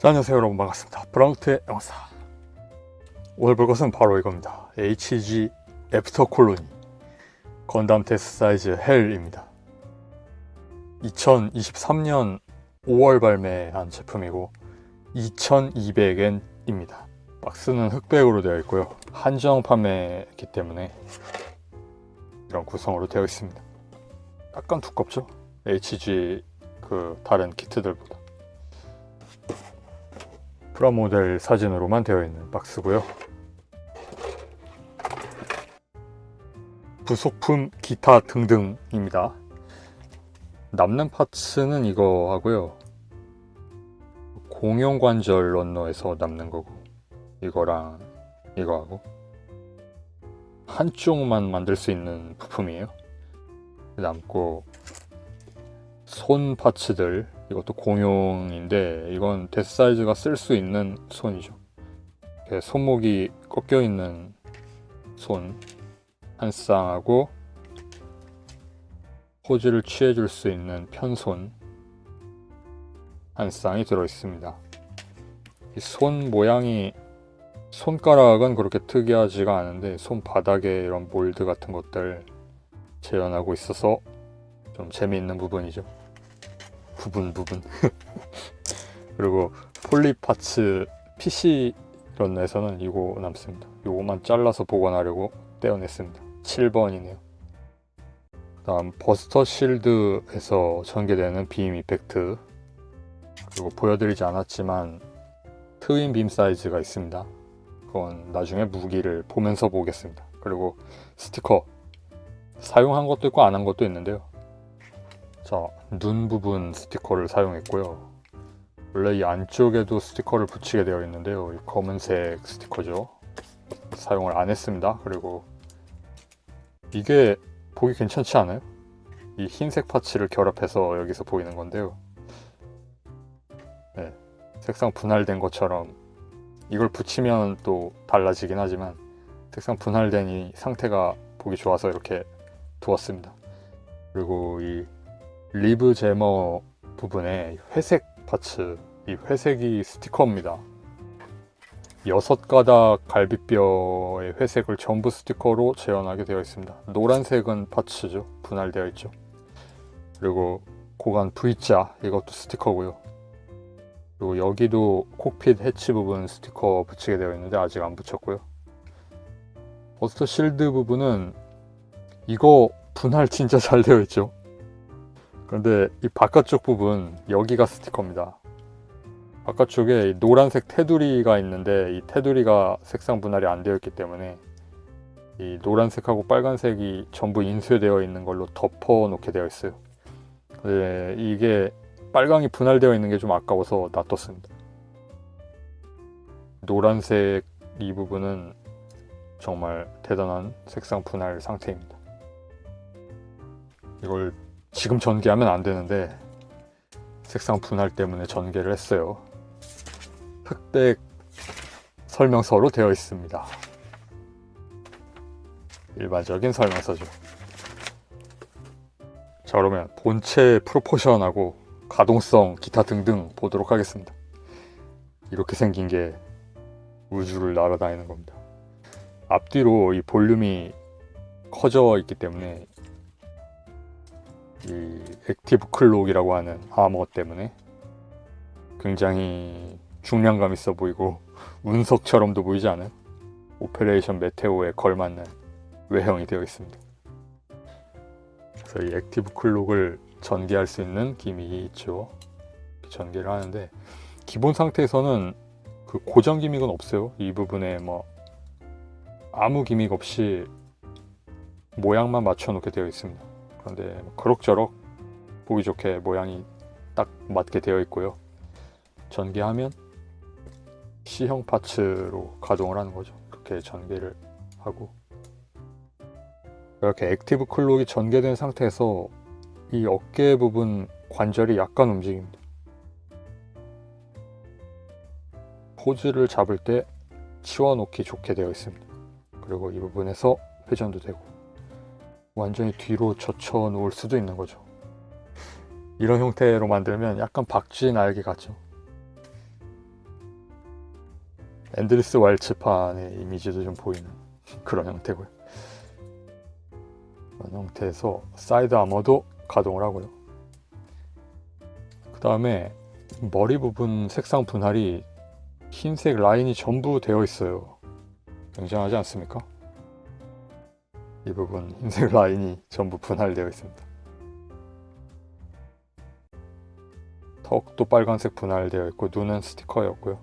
자, 안녕하세요 여러분, 반갑습니다. 브라운트의 영사. 오늘 볼 것은 바로 이겁니다. HG 애프터 콜로니 건담 데스 사이즈 헬입니다. 2023년 5월 발매한 제품이고 2200엔입니다. 박스는 흑백으로 되어 있고요. 한정 판매이기 때문에 이런 구성으로 되어 있습니다. 약간 두껍죠? HG 그 다른 키트들보다. 프라모델 사진으로만 되어 있는 박스고요. 부속품 기타 등등입니다. 남는 파츠는 이거 하고요. 공용 관절 런너에서 남는 거고, 이거랑 이거 하고 한쪽만 만들 수 있는 부품이에요. 남고 손 파츠들, 이것도 공용인데 이건 데스 사이즈가 쓸 수 있는 손이죠. 손목이 꺾여 있는 손 한 쌍하고 포즈를 취해줄 수 있는 편손 한 쌍이 들어 있습니다. 이 손 모양이, 손가락은 그렇게 특이하지가 않은데 손바닥에 이런 몰드 같은 것들 재현하고 있어서 좀 재미있는 부분이죠. 부분 그리고 폴리 파츠 PC 런너에서는 이거 남습니다. 이거만 잘라서 보관하려고 떼어냈습니다. 7번이네요. 다음 버스터 실드에서 전개되는 빔 이펙트, 그리고 보여드리지 않았지만 트윈 빔 사이즈가 있습니다. 그건 나중에 무기를 보면서 보겠습니다. 그리고 스티커, 사용한 것도 있고 안 한 것도 있는데요. 자, 눈 부분 스티커를 사용했고요. 원래 이 안쪽에도 스티커를 붙이게 되어 있는데요. 이 검은색 스티커죠. 사용을 안 했습니다. 그리고 이게 보기 괜찮지 않아요? 이 흰색 파츠를 결합해서 여기서 보이는 건데요. 네, 색상 분할된 것처럼 이걸 붙이면 또 달라지긴 하지만 색상 분할된 이 상태가 보기 좋아서 이렇게 두었습니다. 그리고 이 리브 제머 부분에 회색 파츠, 이 회색이 스티커입니다. 6가닥 갈비뼈의 회색을 전부 스티커로 재현하게 되어 있습니다. 노란색은 파츠죠. 분할되어 있죠. 그리고 고관 V자, 이것도 스티커고요. 그리고 여기도 콕핏 해치 부분 스티커 붙이게 되어 있는데 아직 안 붙였고요. 버스터 실드 부분은 이거 분할 진짜 잘 되어 있죠. 그런데 이 바깥쪽 부분, 여기가 스티커입니다. 바깥쪽에 노란색 테두리가 있는데 이 테두리가 색상 분할이 안 되어 있기 때문에 이 노란색하고 빨간색이 전부 인쇄되어 있는 걸로 덮어 놓게 되어 있어요. 근데 이게 빨강이 분할되어 있는 게 좀 아까워서 놔뒀습니다. 노란색 이 부분은 정말 대단한 색상 분할 상태입니다. 이걸 지금 전개하면 안 되는데 색상 분할 때문에 전개를 했어요. 흑백 설명서로 되어 있습니다. 일반적인 설명서죠. 자, 그러면 본체 프로포션하고 가동성, 기타 등등 보도록 하겠습니다. 이렇게 생긴 게 우주를 날아다니는 겁니다. 앞뒤로 이 볼륨이 커져 있기 때문에 이 액티브 클록이라고 하는 아머 때문에 굉장히 중량감 있어 보이고 운석처럼도 보이지 않아요? 오페레이션 메테오에 걸맞는 외형이 되어 있습니다. 그래서 이 액티브 클록을 전개할 수 있는 기믹이 있죠. 전개를 하는데 기본 상태에서는 그 고정 기믹은 없어요. 이 부분에 뭐 아무 기믹 없이 모양만 맞춰 놓게 되어 있습니다. 그런데 그럭저럭 보기 좋게 모양이 딱 맞게 되어 있고요. 전개하면 C형 파츠로 가동을 하는 거죠. 이렇게 전개를 하고, 이렇게 액티브 클록이 전개된 상태에서 이 어깨 부분 관절이 약간 움직입니다. 포즈를 잡을 때 치워놓기 좋게 되어 있습니다. 그리고 이 부분에서 회전도 되고 완전히 뒤로 젖혀 놓을 수도 있는 거죠. 이런 형태로 만들면 약간 박쥐 날개 같죠. 앤드리스 왈츠판의 이미지도 좀 보이는 그런 형태고요. 그런 형태에서 사이드 아머도 가동을 하고요. 그 다음에 머리 부분 색상 분할이 흰색 라인이 전부 되어 있어요. 굉장하지 않습니까? 이 부분 흰색 라인이 전부 분할되어 있습니다. 턱도 빨간색 분할되어 있고 눈은 스티커였고요.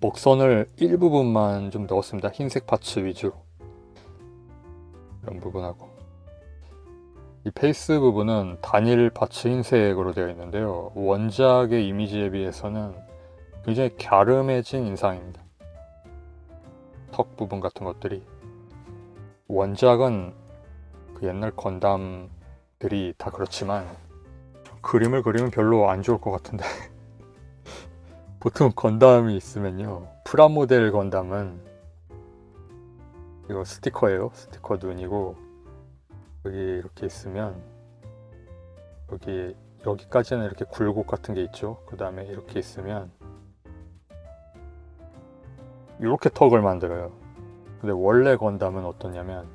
목선을 일부분만 좀 넣었습니다. 흰색 파츠 위주로. 이런 부분하고 이 페이스 부분은 단일 파츠 흰색으로 되어 있는데요. 원작의 이미지에 비해서는 굉장히 갸름해진 인상입니다. 턱 부분 같은 것들이. 원작은 그 옛날 건담들이 다 그렇지만 그림을 그리면 별로 안 좋을 것 같은데 보통 건담이 있으면요, 프라모델 건담은 이거 스티커예요. 스티커 눈이고 여기 이렇게 있으면 여기까지는 이렇게 굴곡 같은 게 있죠. 그 다음에 이렇게 있으면 이렇게 턱을 만들어요. 근데 원래 건담은 어떠냐면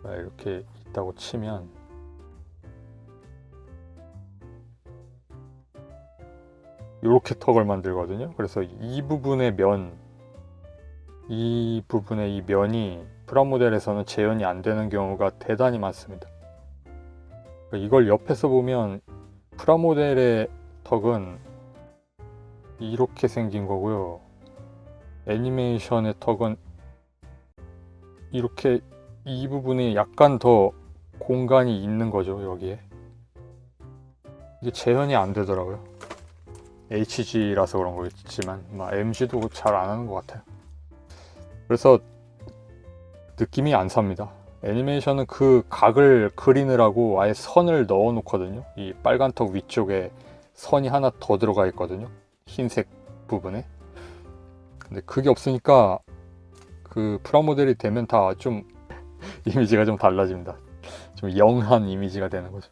이렇게 있다고 치면 이렇게 턱을 만들거든요. 그래서 이 부분의 이 면이 프라모델에서는 재현이 안 되는 경우가 대단히 많습니다. 이걸 옆에서 보면 프라모델의 턱은 이렇게 생긴 거고요. 애니메이션의 턱은 이렇게 이 부분에 약간 더 공간이 있는 거죠. 여기에 이게 재현이 안 되더라고요. HG라서 그런 거겠지만 MG도 잘 안 하는 것 같아요. 그래서 느낌이 안 삽니다. 애니메이션은 그 각을 그리느라고 아예 선을 넣어 놓거든요. 이 빨간 턱 위쪽에 선이 하나 더 들어가 있거든요. 흰색 부분에. 근데 그게 없으니까 그 프라모델이 되면 다 좀 이미지가 좀 달라집니다. 좀 영한 이미지가 되는 거죠.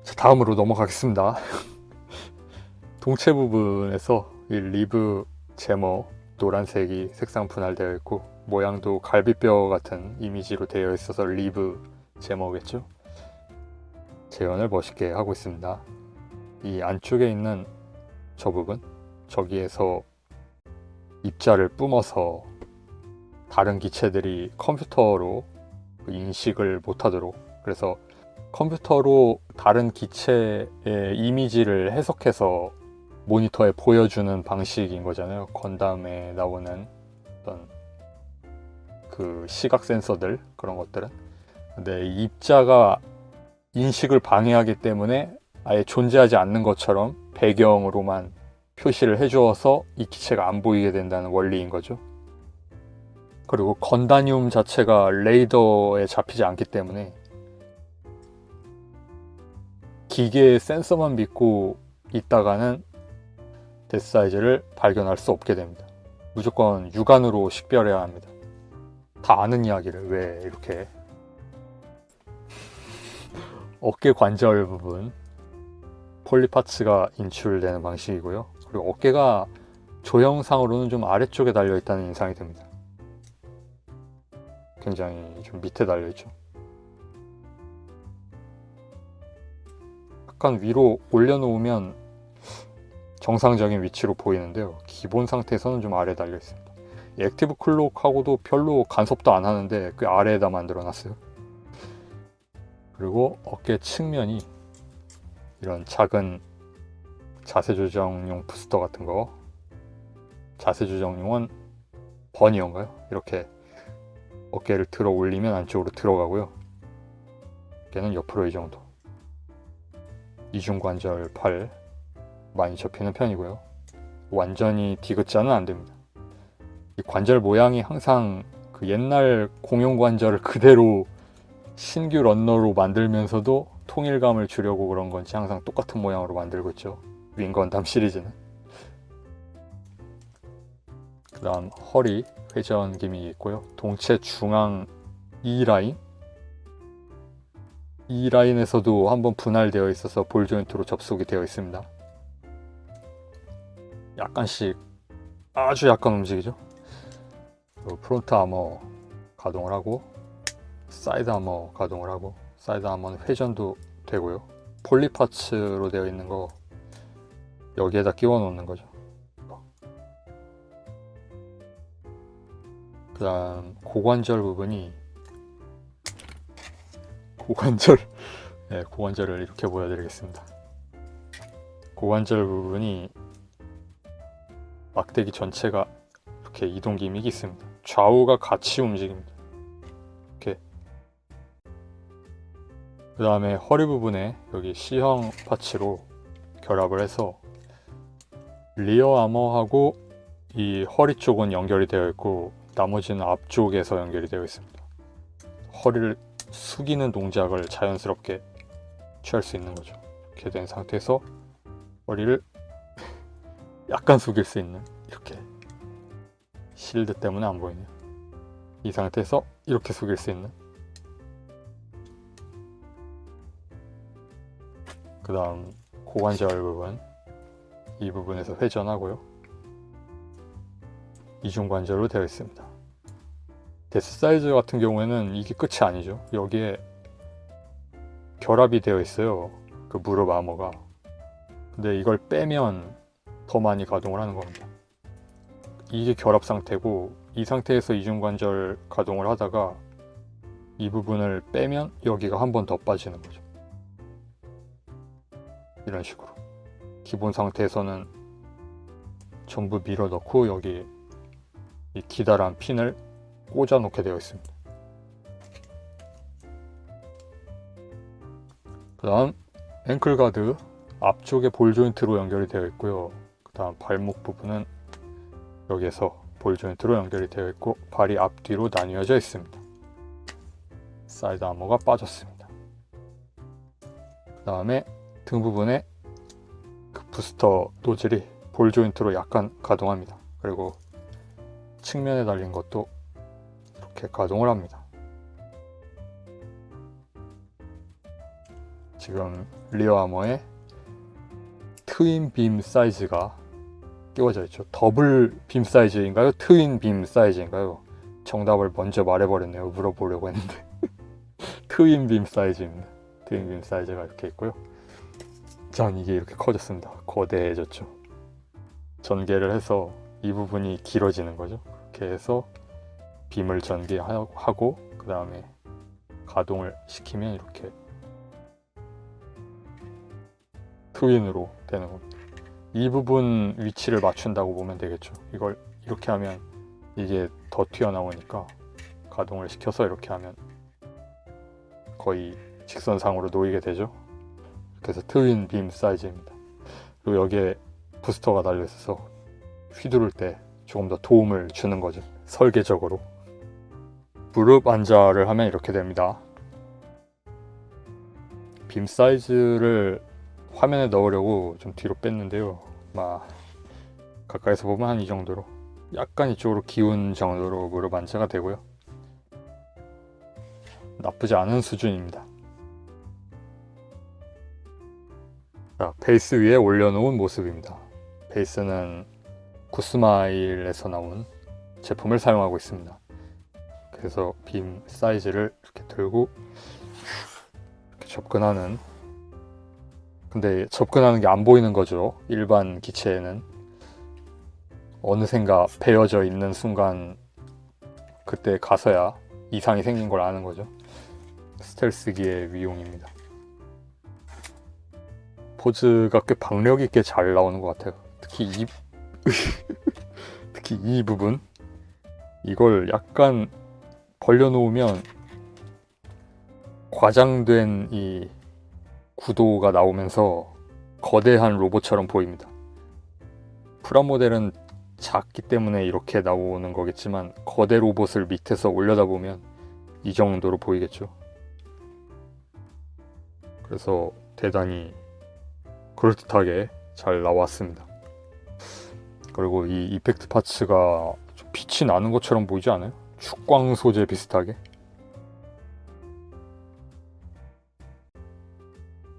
자, 다음으로 넘어가겠습니다. 동체 부분에서 이 리브 제모 노란색이 색상 분할되어 있고 모양도 갈비뼈 같은 이미지로 되어 있어서 리브 제모겠죠. 재현을 멋있게 하고 있습니다. 이 안쪽에 있는 저 부분, 저기에서 입자를 뿜어서 다른 기체들이 컴퓨터로 인식을 못하도록, 그래서 컴퓨터로 다른 기체의 이미지를 해석해서 모니터에 보여주는 방식인 거잖아요. 건담에 나오는 어떤 그 시각 센서들, 그런 것들은. 근데 입자가 인식을 방해하기 때문에 아예 존재하지 않는 것처럼 배경으로만 표시를 해주어서 이 기체가 안 보이게 된다는 원리인 거죠. 그리고 건다늄 자체가 레이더에 잡히지 않기 때문에 기계의 센서만 믿고 있다가는 데스사이즈를 발견할 수 없게 됩니다. 무조건 육안으로 식별해야 합니다. 다 아는 이야기를 왜 이렇게. 어깨 관절 부분 폴리파츠가 인출되는 방식이고요. 그리고 어깨가 조형상으로는 좀 아래쪽에 달려있다는 인상이 듭니다. 굉장히 좀 밑에 달려있죠. 약간 위로 올려놓으면 정상적인 위치로 보이는데요. 기본 상태에서는 좀 아래에 달려있습니다. 액티브 클록하고도 별로 간섭도 안 하는데 그 아래에다 만들어놨어요. 그리고 어깨 측면이 이런 작은 자세 조정용 부스터 같은 거, 자세 조정용은 버니어인가요? 이렇게 어깨를 들어 올리면 안쪽으로 들어가고요. 어깨는 옆으로 이 정도. 이중관절 팔 많이 접히는 편이고요. 완전히 디귿자는 안 됩니다. 이 관절 모양이 항상 그 옛날 공용 관절을 그대로 신규 런너로 만들면서도 통일감을 주려고 그런 건지 항상 똑같은 모양으로 만들고 있죠. 윙건담 시리즈는. 그 다음 허리 회전 기믹이 있고요. 동체 중앙 E라인, E라인에서도 한번 분할되어 있어서 볼 조인트로 접속이 되어 있습니다. 약간씩 아주 약간 움직이죠. 프론트 아머 가동을 하고 사이드 아머 가동을 하고, 사이드 아머는 회전도 되고요. 폴리 파츠로 되어 있는 거 여기에다 끼워 놓는 거죠. 그 다음 고관절 부분이 네, 고관절을 이렇게 보여드리겠습니다. 고관절 부분이 막대기 전체가 이렇게 이동 기믹이 있습니다. 좌우가 같이 움직입니다. 이렇게. 그 다음에 허리 부분에 여기 C형 파츠로 결합을 해서 리어 아머하고 이 허리 쪽은 연결이 되어 있고 나머지는 앞쪽에서 연결이 되어 있습니다. 허리를 숙이는 동작을 자연스럽게 취할 수 있는 거죠. 이렇게 된 상태에서 머리를 약간 숙일 수 있는, 이렇게 실드 때문에 안 보이네요. 이 상태에서 이렇게 숙일 수 있는. 그 다음 고관절 부분, 이 부분에서 회전하고요. 이중관절로 되어 있습니다. 데스 사이즈 같은 경우에는 이게 끝이 아니죠. 여기에 결합이 되어 있어요. 그 무릎 아머가. 근데 이걸 빼면 더 많이 가동을 하는 겁니다. 이게 결합 상태고, 이 상태에서 이중관절 가동을 하다가 이 부분을 빼면 여기가 한 번 더 빠지는 거죠. 이런 식으로. 기본 상태에서는 전부 밀어 넣고 여기 이 기다란 핀을 꽂아 놓게 되어 있습니다. 그 다음 앵클 가드 앞쪽에 볼 조인트로 연결이 되어 있고요. 그 다음 발목 부분은 여기에서 볼 조인트로 연결이 되어 있고 발이 앞뒤로 나뉘어져 있습니다. 사이드 아머가 빠졌습니다. 그 다음에 등 부분에 그 부스터 노즐이 볼 조인트로 약간 가동합니다. 그리고 측면에 달린 것도 이렇게 가동을 합니다. 지금 리어 아머에 트윈 빔 사이즈가 끼워져 있죠. 더블 빔 사이즈인가요? 트윈 빔 사이즈인가요? 정답을 먼저 말해버렸네요. 물어보려고 했는데 트윈 빔 사이즈입니다. 트윈 빔 사이즈가 이렇게 있고요. 전 이게 이렇게 커졌습니다. 거대해졌죠. 전개를 해서 이 부분이 길어지는 거죠. 그렇게 해서 빔을 전개하고 그 다음에 가동을 시키면 이렇게 트윈으로 되는 겁니다. 이 부분 위치를 맞춘다고 보면 되겠죠. 이걸 이렇게 하면 이게 더 튀어나오니까 가동을 시켜서 이렇게 하면 거의 직선상으로 놓이게 되죠. 그래서 트윈 빔 사이즈입니다. 그리고 여기에 부스터가 달려있어서 휘두를 때 조금 더 도움을 주는 거죠. 설계적으로. 무릎 안자를 하면 이렇게 됩니다. 빔 사이즈를 화면에 넣으려고 좀 뒤로 뺐는데요. 가까이서 보면 한 이 정도로, 약간 이쪽으로 기운 정도로 무릎 안자가 되고요. 나쁘지 않은 수준입니다. 자, 베이스 위에 올려놓은 모습입니다. 베이스는 구스마일에서 나온 제품을 사용하고 있습니다. 그래서 빔 사이즈를 이렇게 들고 이렇게 접근하는, 근데 접근하는 게 안 보이는 거죠. 일반 기체에는 어느샌가 베어져 있는 순간 그때 가서야 이상이 생긴 걸 아는 거죠. 스텔스기의 위용입니다. 포즈가 꽤 박력 있게 잘 나오는 것 같아요. 특히 이 부분, 이걸 약간 벌려놓으면 과장된 이 구도가 나오면서 거대한 로봇처럼 보입니다. 프라모델은 작기 때문에 이렇게 나오는 거겠지만 거대 로봇을 밑에서 올려다보면 이 정도로 보이겠죠. 그래서 대단히 그럴듯하게 잘 나왔습니다. 그리고 이 이펙트 파츠가 좀 빛이 나는 것처럼 보이지 않아요? 축광 소재 비슷하게.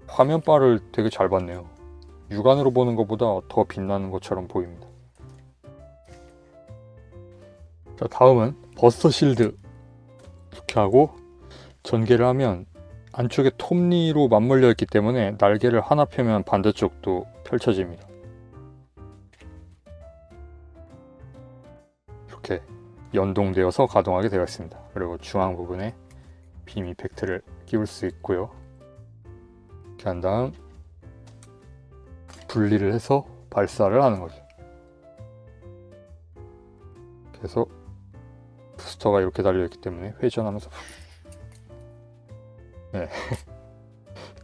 화면바를 되게 잘 봤네요. 육안으로 보는 것보다 더 빛나는 것처럼 보입니다. 자, 다음은 버스터 실드. 이렇게 하고 전개를 하면 안쪽에 톱니로 맞물려 있기 때문에 날개를 하나 펴면 반대쪽도 펼쳐집니다. 이렇게 연동되어서 가동하게 되어 있습니다. 그리고 중앙 부분에 빔 이펙트를 끼울 수 있고요. 이렇게 한 다음 분리를 해서 발사를 하는 거죠. 그래서 부스터가 이렇게 달려있기 때문에 회전하면서 네.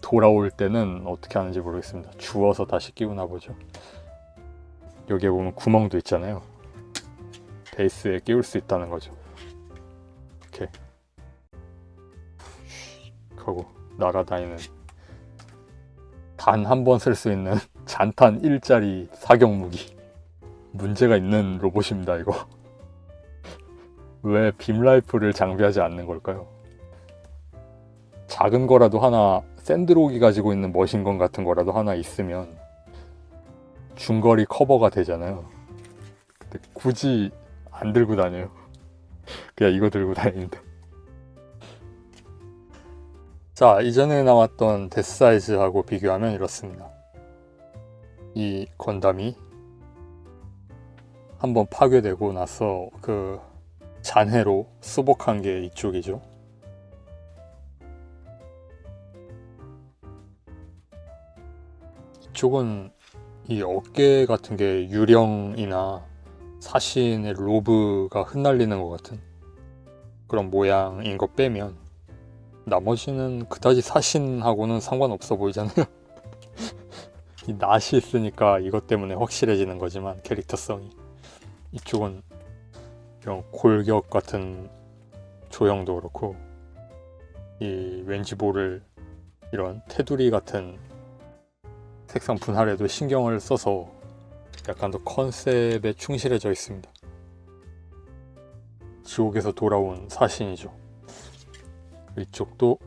돌아올 때는 어떻게 하는지 모르겠습니다. 주워서 다시 끼우나 보죠. 여기에 보면 구멍도 있잖아요. 베이스에 끼울 수 있다는 거죠. 이렇게 하고 날아다니는, 단 한 번 쓸 수 있는 잔탄 1짜리 사격 무기. 문제가 있는 로봇입니다, 이거. 왜 빔 라이플을 장비하지 않는 걸까요? 작은 거라도 하나, 샌드록이 가지고 있는 머신건 같은 거라도 하나 있으면 중거리 커버가 되잖아요. 근데 굳이 안 들고 다녀요. 그냥 이거 들고 다닙니다. 자, 이전에 나왔던 데스사이즈하고 비교하면 이렇습니다. 이 건담이 한번 파괴되고 나서 그 잔해로 수복한 게 이쪽이죠. 이쪽은 이 어깨 같은 게 유령이나 사신의 로브가 흩날리는 것 같은 그런 모양인 거 빼면 나머지는 그다지 사신하고는 상관없어 보이잖아요. 이 낫이 있으니까 이것 때문에 확실해지는 거지만 캐릭터성이, 이쪽은 이런 골격 같은 조형도 그렇고 이 왠지 모를 이런 테두리 같은 색상 분할에도 신경을 써서 약간 더 컨셉에 충실해져 있습니다. 지옥에서 돌아온 사신이죠. 이쪽도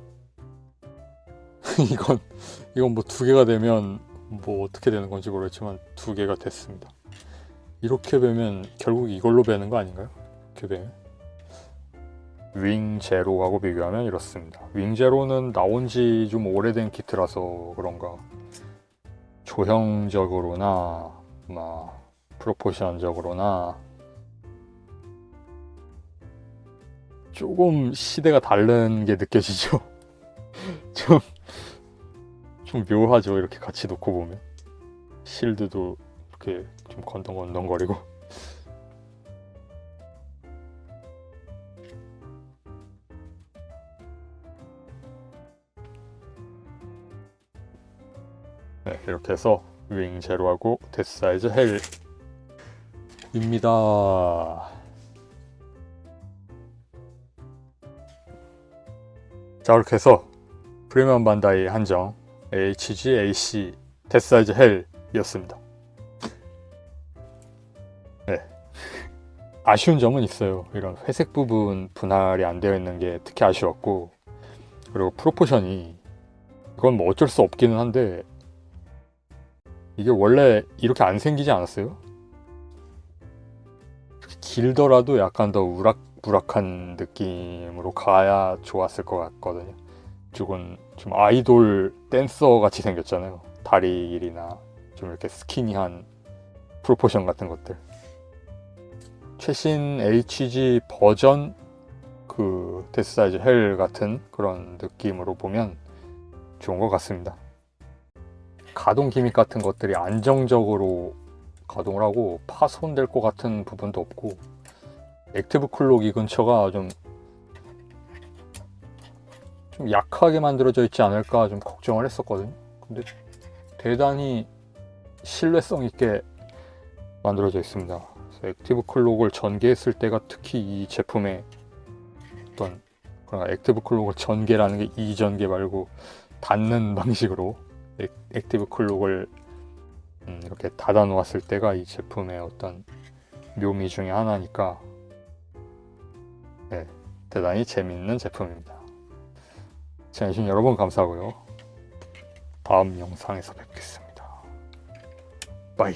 이건 뭐 두 개가 되면 뭐 어떻게 되는 건지 모르겠지만 두 개가 됐습니다. 이렇게 베면 결국 이걸로 베는 거 아닌가요? 이렇게 베면 윙 제로하고 비교하면 이렇습니다. 윙 제로는 나온 지 좀 오래된 키트라서 그런가 조형적으로나 프로포션적으로나 조금 시대가 다른 게 느껴지죠. 좀 묘하죠. 이렇게 같이 놓고 보면 실드도 이렇게 좀 건덩건덩거리고. 네, 이렇게 해서 윙 제로하고 데스사이즈 헬입니다. 자, 이렇게 해서 프리미엄 반다이 한정 HGAC 데스사이즈 헬이었습니다. 네. 아쉬운 점은 있어요. 이런 회색 부분 분할이 안 되어 있는 게 특히 아쉬웠고, 그리고 프로포션이, 이건 뭐 어쩔 수 없기는 한데 이게 원래 이렇게 안 생기지 않았어요? 길더라도 약간 더 우락부락한 느낌으로 가야 좋았을 것 같거든요. 이쪽은 좀 아이돌 댄서 같이 생겼잖아요. 다리 길이나 좀 이렇게 스키니한 프로포션 같은 것들. 최신 HG 버전 그 데스사이즈 헬 같은 그런 느낌으로 보면 좋은 것 같습니다. 가동 기믹 같은 것들이 안정적으로 가동을 하고 파손될 것 같은 부분도 없고, 액티브 쿨록 이 근처가 좀 약하게 만들어져 있지 않을까 좀 걱정을 했었거든요. 근데 대단히 신뢰성 있게 만들어져 있습니다. 그래서 액티브 클록을 전개했을 때가 특히 이 제품의 어떤 액티브 클록을 전개라는 게 이전개 말고 닫는 방식으로 액티브 클록을 이렇게 닫아 놓았을 때가 이 제품의 어떤 묘미 중에 하나니까 네, 대단히 재밌는 제품입니다. 시청해주신 여러분 감사하고요. 다음 영상에서 뵙겠습니다. 바이.